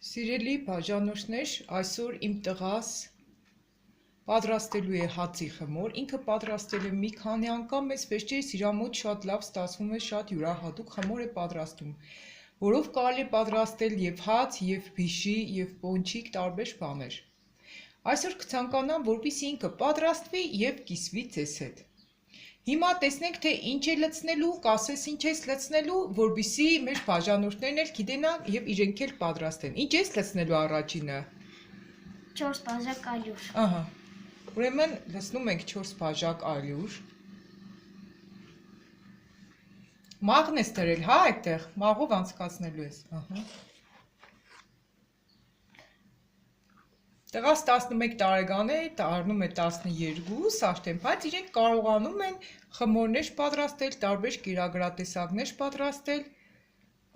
Սիրելի բաժանորդներ, այսօր իմ տղաս պատրաստելու է հացի խմոր, ինքը պատրաստել է մի քանի անգամ, մեզ վերջերս իր մոտ շատ լավ ստացվում է, շատ յուրահատուկ խմոր է պատրաստում, որով կարելի է պատրաստել և հաց, և բիշի, և պոնչիկ, տարբեր բաներ։ Այսօր կցանկանամ, որպեսզի ինքը պատրաստվի և կիսվի ձեզ հետ։ Հիմա տեսնենք, թե ինչ է լցնելու, կասես ինչ ես լցնելու, որպեսզի մեր բաժանորդներն էլ գիտենան և իրենք էլ պատրաստեն։ Ինչ ես լցնելու առաջինը։ 4 բաժակ ալյուր։ Ահա։ Ուրեմն լցնում ենք 4 բաժակ ալյուր։ Մաղն ես դրել, հա, այդտեղ, մաղով անցկացնելու ես։ Ահա։ Տղաս 11 տարեկան է, դառնում է 12, սաշտեն, բայց իրենք կարողանում են խմորներ պատրաստել, տարբեր կերակրատեսակներ պատրաստել։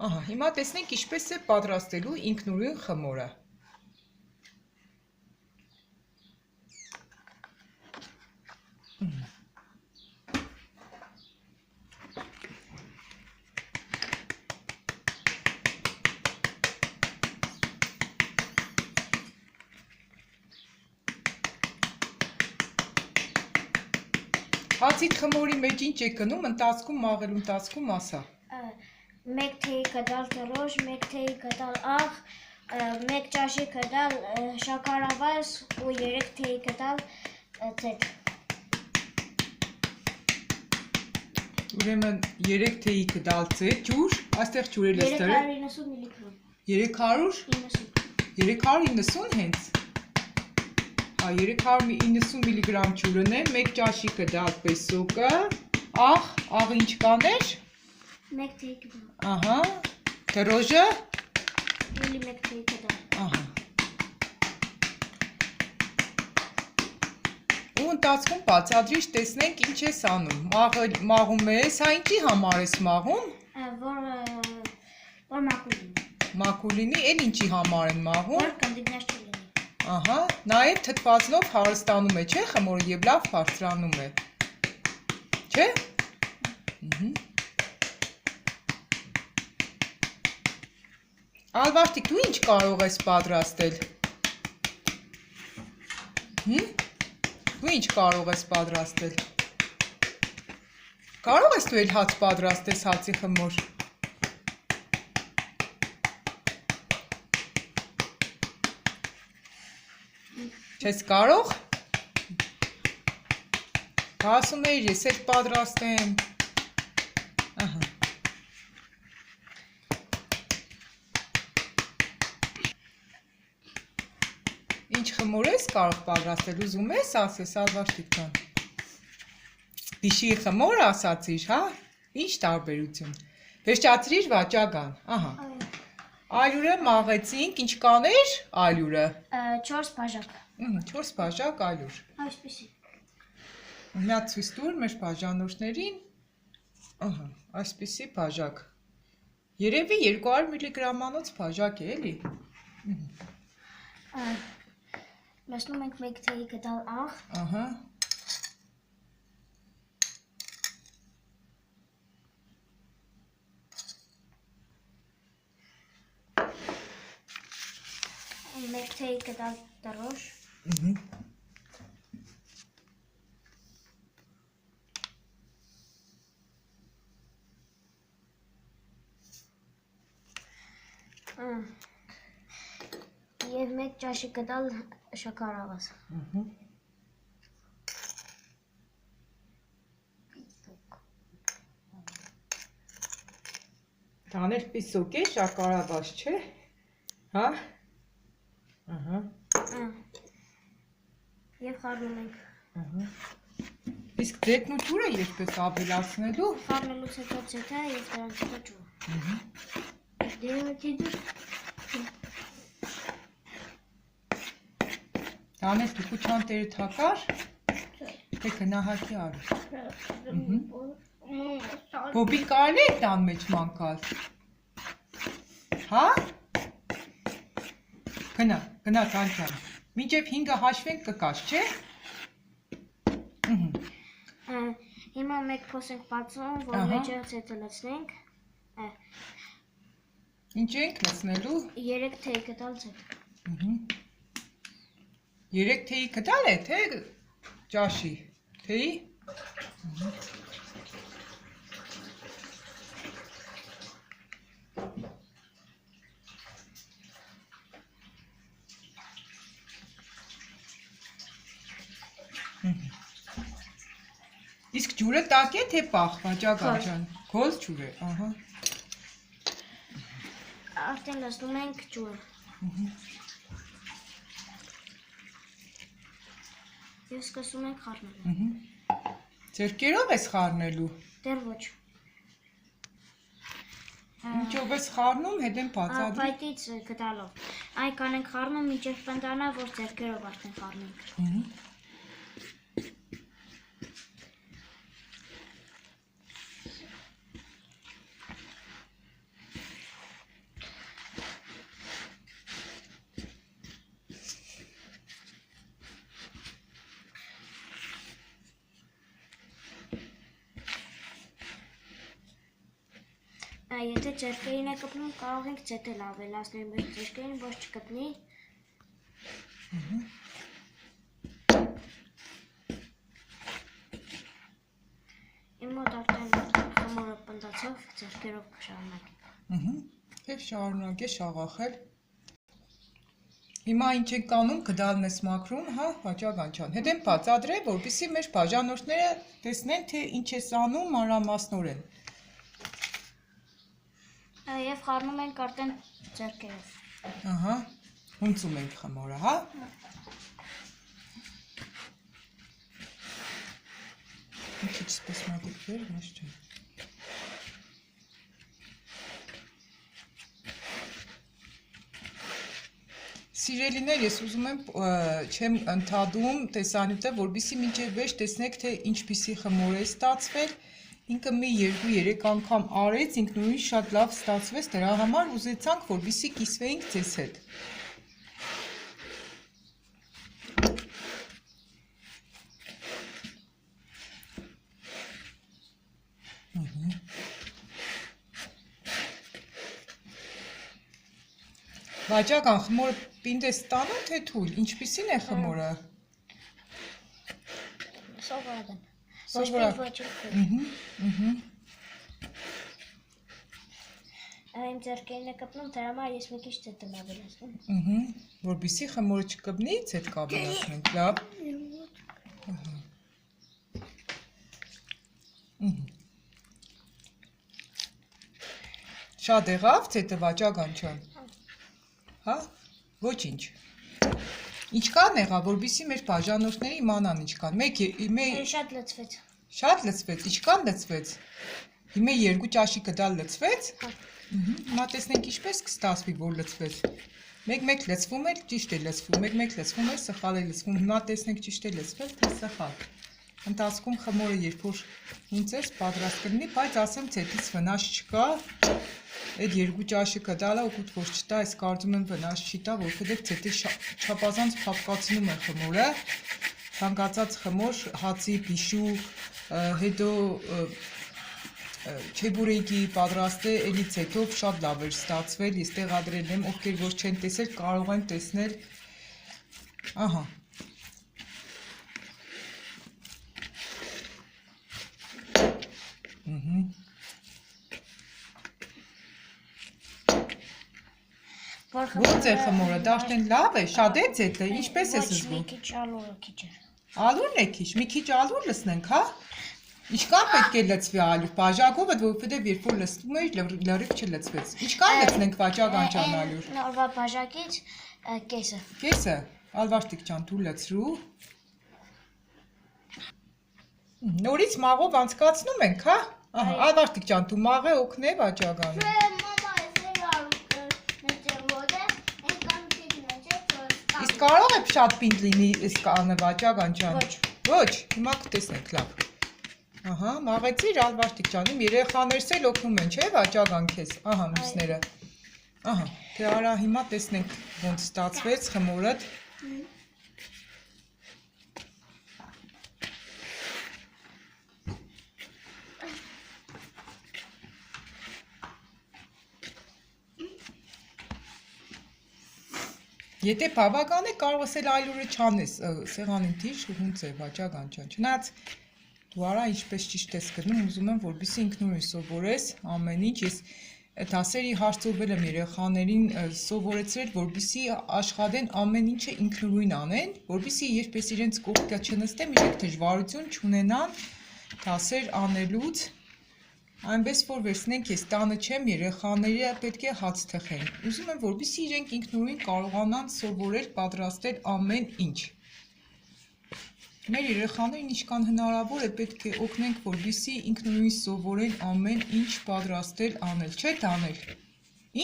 Ահա, հիմա տեսնենք ինչպես է պատրաստելու ինքնուրույն խմորը։ Հացիդ խմորի մեջ ինչ է գնում, ընթացքում մաղելու ընթացքում ասա։ 1 թեյ կդալ դրոշ, 1 թեյ կդալ աղ, 1 ճաշի կդալ շաքարավազ ու 3 թեյ կդալ ձետ։ Ուրեմն 3 թեյի կդալ ձետ, ջուր, այստեղ ջուրել ես դրել։ 390 միլիգրամ։ 390 հենց։ 390 միլիգրամ ջուրն է, 1 ճաշի կդալ պեսոկը, աղ ինչ կաներ։ 1 թեյ կդալ։ Ահա, դրոշը։ Էլի 1 թեյ կդալ։ Ահա։ Ու ընթացքում բացատրիչ տեսնենք ինչ ես անում։ Մաղում ես, հա ինչի համար ես մաղում։ Որ մաքուր լինի։ Մաքուր լինի, էլ ինչի համար են մաղում։ Որ կնդիկներ չլինի։ Ահա, նաև թթվածնով հարստանում է, չէ, խմորը և լավ բարձրանում է։ Չէ։ Ալվարդիկ, դու ինչ կարող ես պատրաստել։ Դու ինչ կարող ես պատրաստել։ Կարող ես դու էլ հաց պատրաստես, հացի խմոր։ Չես կարող։ Ասում էիր, ես էլ պատրաստեմ։ Ահա։ Ինչ խմոր ես կարող պատրաստել, ուզում ես, ասես, Ալվարդիկ ջան։ Բիշի խմոր ասացիր, հա։ Ինչ տարբերություն։ Վերջացրիր վաճական, ահա։ Ալյուրը մաղեցինք, ինչ կաներ ալյուրը։ 4 բաժակ։ 4 բաժակ ալյուր։ Այսպեսի։ Նա ցույց տուր մեր բաժանորդներին։ Ահա, այսպեսի բաժակ։ Երևի 200 միլիգրամանոց բաժակ է, էլի։ Լցնում ենք 1 թեյ կդալ աղ։ Ահա։ Մեկ թեյ կդալ դրոշ։ Եվ 1 ճաշի կդալ շաքարավազ։ Տաներ պիսոկ է, շաքարավազ, չէ։ Հա։ Ահա։ Եվ խառնում ենք։ Իսկ ձետն ու ջուրը ինչպես ավելացնելու։ Խառնելուց հետո ձետը և դրանից հետո ջուրը։ Տաներ դու չանտերը թակար, թե գնահակի արու։ Բոբի կարելի է տան մեջ մանկալ։ Հա։ Գնա տանջան, մինչև 5-ը հաշվենք կկաս, չէ։ Հիմա մեկ փոս ենք բացում, որ մեջը ձետը լցնենք։ Ինչ ենք լցնելու։ 3 թեյ կտալ ձետ։ 3 թեյի կտալ է, թե ճաշի։ Թեյի։ Իսկ ջուրը տաք է, թե պախ, Վաճական ջան։ Գոլ ջուր է, ահա։ Արդեն լցնում ենք ջուրը։ Եվ սկսում ենք խառնել։ Ձեռքերով ես խառնելու։ Դեռ ոչ։ Ինչով ես խառնում, հետեն բացատրի։ Փայտից գտալով։ Այ կանենք խառնում մինչև պնդանա, որ ձեռքերով արդեն խառնենք։ Եթե ձեռքերին է կպնում, կարող ենք ձետել ավելացնել մեր ձեռքերին, ոչ չկպնի։ Իմ մոտ արդեն խմորը պնդացավ, ձեռքերով կշարունակենք։ Եվ շարունակ է շաղախել։ Հիմա ինչ ենք անում, գդալն ես մաքրում, հա, Վաճական ջան։ Հետեն բացատրե, որպեսզի մեր բաժանորդները տեսնեն, թե ինչ ես անում մանրամասնորեն։ Եվ խառնում ենք արդեն ձեռքերով։ Ահա, հունցում ենք խմորը, հա։ Մի քիչ սպես մատիկ վեր, ոչ չէ։ Սիրելիներ, ես ուզում եմ, չեմ ընդհատում տեսանյութը, որպեսզի մինչև վերջ տեսնեք, թե ինչպիսի խմոր է ստացվել։ Ինքը մի 2-3 անգամ արեց, ինք նույն շատ լավ ստացվեց, դրա համար ուզեցանք, որպեսզի կիսվեինք ձեզ հետ։ Վաճական, խմորը պինդ ես ստանում, թե թույլ, ինչպիսին է խմորը։ Սովորական։ Սովորական։ Իմ ձեռքերին է կպնում, դրա համար ես մի քիչ ձետ եմ ավելացնում։ Որպեսզի խմորը չկպնի, ձետ կավելացնենք, լավ։ Շատ եղավ, ձետը Վաճական ջան։ Հա, ոչինչ։ Ինչքան եղավ, որպեսզի մեր բաժանորդները իմանան ինչքան։ Շատ լցվեց։ Շատ լցվեց, ինչքան լցվեց։ Հիմա 2 ճաշի գդալ լցվեց։ Հիմա տեսնենք ինչպես կստացվի, որ լցվեց։ Մեկ-մեկ լցվում է, ճիշտ է լցվում, մեկ-մեկ լցվում է, սխալ է լցվում։ Հիմա տեսնենք ճիշտ է լցվել, թե սխալ։ Ընթացքում խմորը երբ որ հունցես պատրաստ կլինի, բայց ասեմ ցետից վնաս չկա։ Այդ 2 ճաշի գդալը օգուտ որ չտա, այս կարծում եմ վնաս չի տա, որովհետև ցետի չափազանց փափկացնում է խմորը։ Ցանկացած խմոր, հացի, բիշու, հետո չեբուրեկի պատրաստը էլի ցետով շատ լավ էր ստացվել, ես տեղադրել եմ, ովքեր որ չեն տեսել, կարող են տեսնել։ Ահա։ Ոնց է խմորը, դաշտեն լավ է, շատ է ցետը, ինչպես է զգում։ Մի քիչ ալուրը քիչ է։ Ալուրն է քիչ, մի քիչ ալուր լցնենք, հա։ Ինչքան պետք է լցվի ալյուր, բաժակովը, որովհետև երբ որ լցնում էի, լրիվ չլցվեց։ Ինչքան լցնենք Վաճական ջան ալյուր։ Նորվա բաժակից կեսը։ Կեսը, Ալվարդիկ ջան, դու լցրու։ Նորից մաղով անցկացնում ենք, հա։ Ահա, Ալվարդիկ ջան, դու մաղ է օգնե Վաճականը։ Իսկ կարող է շատ պինդ լինի իսկանը Վաճական ջան։ Ոչ, հիմա կտեսնենք, լավ։ Ահա, մաղեցիր Ալվարդիկ ջան, իմ երեխաներս էլ օգնում են, չէ՞ Վաճական քեզ։ Ահա, մյուսները։ Ահա, թե արա հիմա տեսնենք ոնց ստացվեց խմորը։ Եթե բավական է, կարող ես էլ այլ օրը չանես, սեղանին թիր, հունց է, վաճական չան։ Չնայած դու արա ինչպես ճիշտ ես գնում, ուզում եմ, որպեսզի ինքնուրույն սովորես ամեն ինչ, ես դասերի հարցրվել եմ երեխաներին սովորեցրել, որպեսզի աշխատեն ամեն ինչը ինքնուրույն անեն, որպեսզի երբ ես իրենց կողքը չնստեմ, իրենք դժվարություն չունենան դասեր անելուց, այնպես որ վերցնենք, ես տանը չեմ, երեխաները պետք է հաց թխեն։ Ուզում եմ, որպեսզի իրենք ինքնուրույն կարողանան սովորել պատրաստել ամեն ինչ։ Մեր երեխաներին ինչքան հնարավոր է պետք է օգնենք, որպեսզի ինքնուրույն սովորեն ամեն ինչ պատրաստել անել, չէ՞ տանել։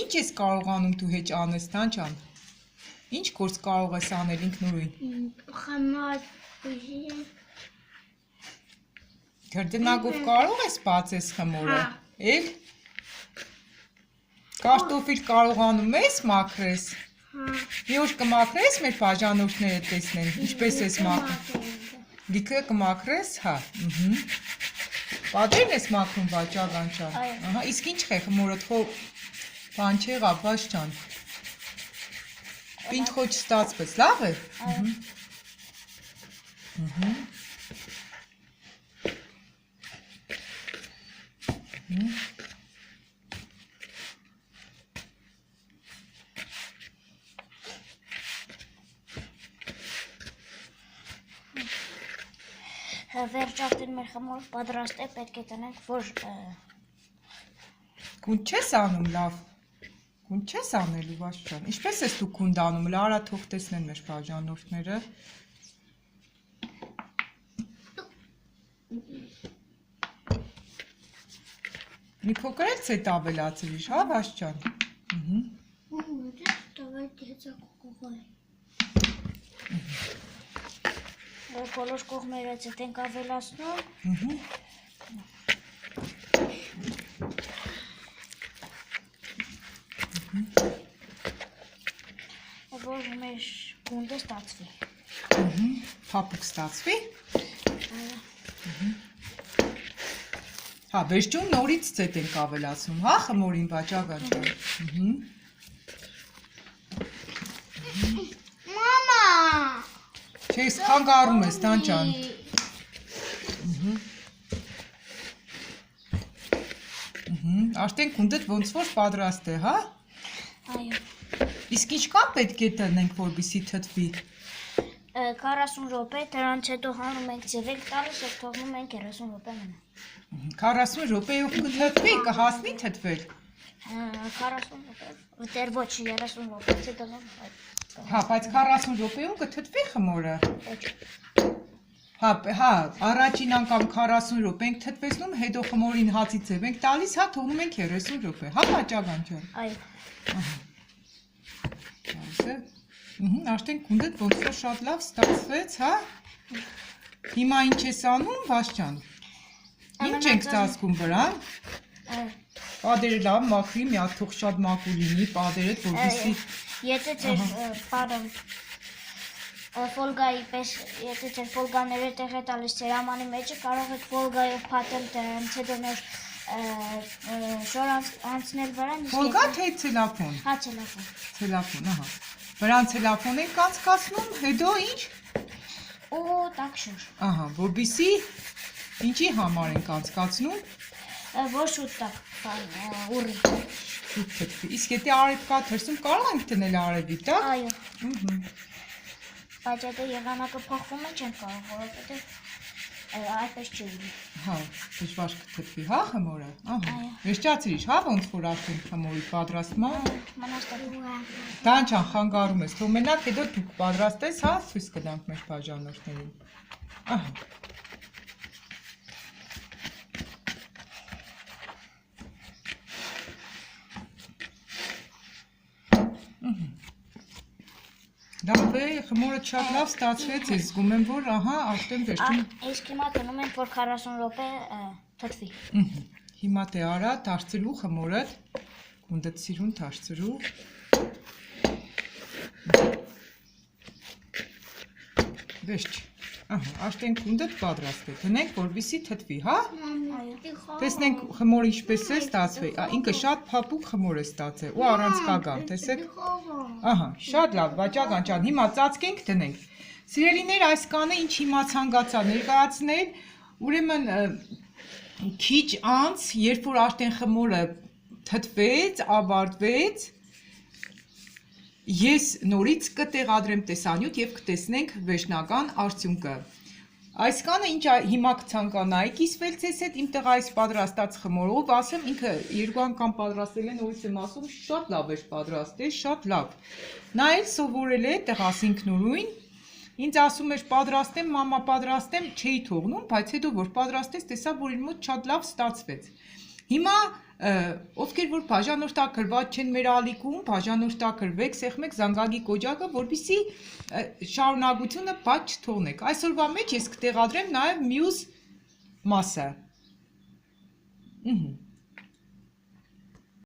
Ինչ ես կարողանում դու հեչ անես, Տանջան։ Ինչ գործ կարող ես անել ինքնուրույն։ Խմած Գրդնագով կարող ես բացես խմորը։ Էլ կարտոֆիլ կարողանում ես մաքրես։ Մի օր կմաքրես մեր բաժանորդները տեսնեն, ինչպես ես մաքրում։ Լիքը կմաքրես, հա։ Պատերն ես մաքրում վաճական ջան։ Ահա, իսկ ինչ է խմորդ խո բան չեղավ, բաց ջան։ Ինչ խոչ ստացվեց, լավ է։ Վերջացին մեր խմորը պատրաստ է, պետք է տնենք, որ Կունդ չես անում, լավ։ Կունդ չես անելու, բաց ջան։ Ինչպես ես դու կունդ անում, լարա թող տեսնեն մեր բաժանորդները։ Մի փոքր էլ ցետ ավելացրիր, հա, բաց ջան։ Բոլոր կողմերը ցետ ենք ավելացնում։ Որ մեր գունդը ստացվի։ Փափուկ ստացվի։ Հա, վերջում նորից ցետ ենք ավելացնում, հա, խմորին վաճական ջան։ Մամա։ Չես խանգարում ես, Տանջան։ Արդեն կունդդ ոնց որ պատրաստ է, հա։ Այո։ Իսկ ինչքան պետք է տնենք, որպեսզի թթվի։ 40 րոպե, դրանից հետո հանում ենք ձևել տալիս եւ թողնում ենք 30 րոպե մնա։ 40 րոպեով կթթվի, կհասնի թթվել։ 40 րոպե, դեռ ոչ 30 րոպեից հետո։ Հա, բայց 40 րոպեում կթթվի խմորը։ Հա, առաջին անգամ 40 րոպե ենք թթվեցնում, հետո խմորին հացի ձև ենք տալիս, հա, թողնում ենք 30 րոպե։ Հա, վաճական ջան։ Այո։ Արդեն կունդդ ոնց որ շատ լավ ստացվեց, հա։ Հիմա ինչ ես անում, բաց ջան։ Ինչ ենք ծածկում վրան։ Պատերը լավ մաքրի, մի հատ թող շատ մաքուր լինի, պատերդ, որպեսզի Եթե ձեր բանը ֆոլգայի պես, եթե ձեր ֆոլգաները տեղ է տալիս սերամանի մեջը, կարող եք ֆոլգայով փաթել դրանից հետո մեր շոր անցնել վրան։ Ֆոլգա թե ցելոֆոն։ Հա, ցելոֆոն։ Ցելոֆոն, ահա։ Վրան ցելոֆոն ենք անցկացնում, հետո ինչ։ Ու տաք շոր։ Ահա, որպեսզի ինչի համար ենք անցկացնում։ Ոչ շուտ տաք, ուռի։ Շուտ թթվի։ Իսկ եթե արև կա դրսում կարող ենք դնել արևի տակ։ Այո։ Բայց եթե եղանակը փոխվում է, չենք կարող, որովհետև այդպես չի լինի։ Հա, դժվար կթթվի, հա, խմորը։ Ահա։ Այո։ Վերջացրիր, հա, ոնց որ արդեն խմորի պատրաստման։ Մնացել։ Տանջան խանգարում ես, թող մենակ հետո դուք պատրաստես, հա, ցույց կտանք մեր բաժանորդներին։ Ահա։ Լավ է, խմորը շատ լավ ստացվեց, ես զգում եմ, որ ահա, արդեն վերջում։ Իսկ հիմա դնում ենք, որ 40 րոպե թթվի։ Հիմա դե արա, դարձրու խմորը, կունդդ սիրուն դարձրու։ Վերջ, ահա, արդեն կունդդ պատրաստ է, դնենք, որպեսզի թթվի, հա։ Այո։ Տեսնենք խմորը ինչպես է ստացվել։ Ինքը շատ փափուկ խմոր է ստացել ու առանցքական, տեսեք։ Ահա, շատ լավ, Վաճառական ջան, հիմա ծածկենք դնենք։ Սիրելիներ, այս կանը ինչ հիմա ցանկացա ներկայացնել, ուրեմն քիչ անց, երբ որ արդեն խմորը թթվեց, ավարտվեց, ես նորից կտեղադրեմ տեսանյութ եւ կտեսնենք վերջնական արդյունքը։ Այս կանը ինչ հիմա կցանկանայի կիսվել ձեզ հետ իմ տղայիս պատրաստած խմորով, ասեմ ինքը 2 անգամ պատրաստել է, նորից եմ ասում, շատ լավ էր պատրաստել, շատ լավ։ Նա էլ սովորել է տղաս ինքնուրույն, ինձ ասում էր պատրաստեմ, մամա պատրաստեմ, չէի թողնում, բայց հետո որ պատրաստեց, տեսա, որ իր մոտ շատ լավ ստացվեց։ Հիմա ովքեր որ բաժանորդակրված չեն մեր ալիքում, բաժանորդակրվեք, սեղմեք զանգակի կոճակը, որպեսզի շարունակությունը բաց չթողնեք։ Այսօրվա մեջ ես կտեղադրեմ նաև մյուս մասը։